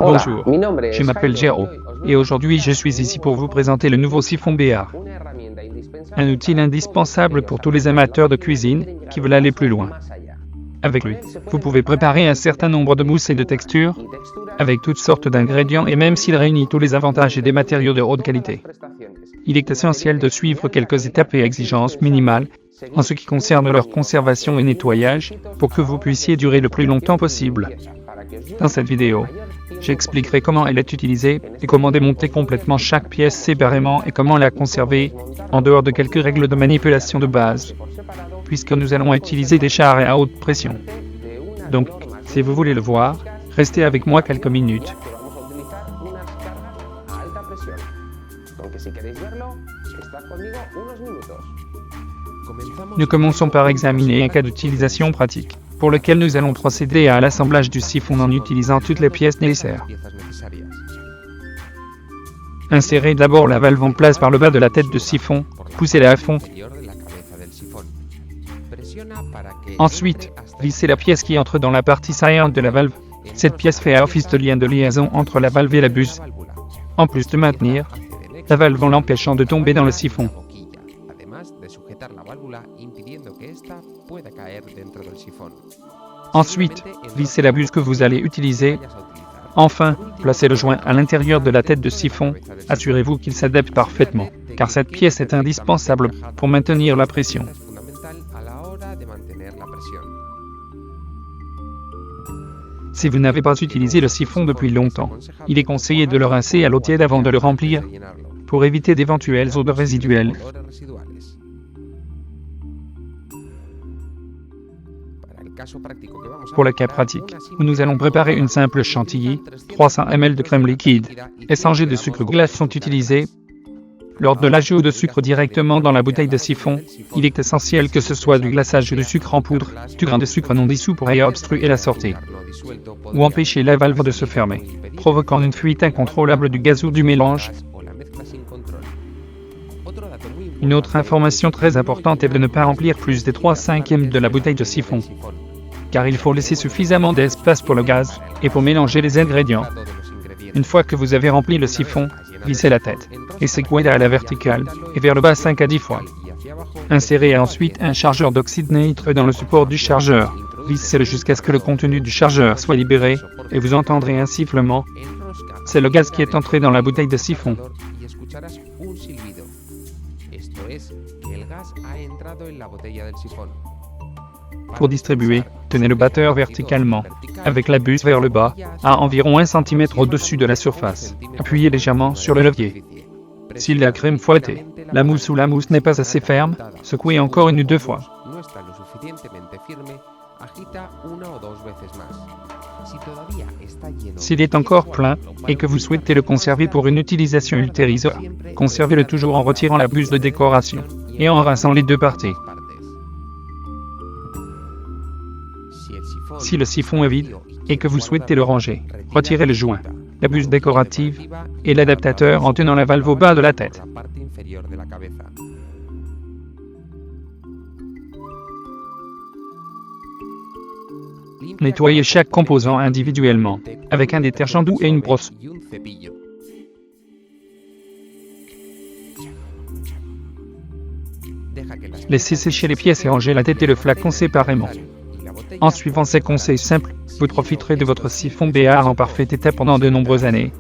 Bonjour, je m'appelle Géraud, et aujourd'hui je suis ici pour vous présenter le nouveau siphon Béar. Un outil indispensable pour tous les amateurs de cuisine qui veulent aller plus loin. Avec lui, vous pouvez préparer un certain nombre de mousses et de textures, avec toutes sortes d'ingrédients et même s'il réunit tous les avantages et des matériaux de haute qualité. Il est essentiel de suivre quelques étapes et exigences minimales en ce qui concerne leur conservation et nettoyage pour que vous puissiez durer le plus longtemps possible. Dans cette vidéo, j'expliquerai comment elle est utilisée et comment démonter complètement chaque pièce séparément et comment la conserver en dehors de quelques règles de manipulation de base, puisque nous allons utiliser des chars à haute pression. Donc, si vous voulez le voir, restez avec moi quelques minutes. Nous commençons par examiner un cas d'utilisation pratique, pour lequel nous allons procéder à l'assemblage du siphon en utilisant toutes les pièces nécessaires. Insérez d'abord la valve en place par le bas de la tête de siphon, poussez-la à fond. Ensuite, vissez la pièce qui entre dans la partie saillante de la valve. Cette pièce fait office de lien de liaison entre la valve et la buse, en plus de maintenir la valve en l'empêchant de tomber dans le siphon. Ensuite, vissez la buse que vous allez utiliser. Enfin, placez le joint à l'intérieur de la tête de siphon. Assurez-vous qu'il s'adapte parfaitement, car cette pièce est indispensable pour maintenir la pression. Si vous n'avez pas utilisé le siphon depuis longtemps, il est conseillé de le rincer à l'eau tiède avant de le remplir, pour éviter d'éventuelles odeurs résiduelles. Pour le cas pratique, où nous allons préparer une simple chantilly, 300 ml de crème liquide et 100 g de sucre glace sont utilisés. Lors de l'ajout de sucre directement dans la bouteille de siphon, il est essentiel que ce soit du glaçage de sucre en poudre, du grain de sucre non dissous pour obstruer la sortie, ou empêcher la valve de se fermer, provoquant une fuite incontrôlable du gaz ou du mélange. Une autre information très importante est de ne pas remplir plus des 3/5 de la bouteille de siphon, car il faut laisser suffisamment d'espace pour le gaz et pour mélanger les ingrédients. Une fois que vous avez rempli le siphon, vissez la tête et secouez à la verticale et vers le bas 5 à 10 fois. Insérez ensuite un chargeur d'oxyde nitre dans le support du chargeur. Vissez-le jusqu'à ce que le contenu du chargeur soit libéré et vous entendrez un sifflement. C'est le gaz qui est entré dans la bouteille de siphon. Pour distribuer, tenez le batteur verticalement, avec la buse vers le bas, à environ 1 cm au-dessus de la surface. Appuyez légèrement sur le levier. Si la crème fouettée, la mousse ou la mousse n'est pas assez ferme, secouez encore 1 ou 2 fois. S'il est encore plein, et que vous souhaitez le conserver pour une utilisation ultérieure, conservez-le toujours en retirant la buse de décoration, et en rinçant les deux parties. Si le siphon est vide, et que vous souhaitez le ranger, retirez le joint, la buse décorative, et l'adaptateur en tenant la valve au bas de la tête. Nettoyez chaque composant individuellement, avec un détergent doux et une brosse. Laissez sécher les pièces et rangez la tête et le flacon séparément. En suivant ces conseils simples, vous profiterez de votre siphon Béar en parfait état pendant de nombreuses années.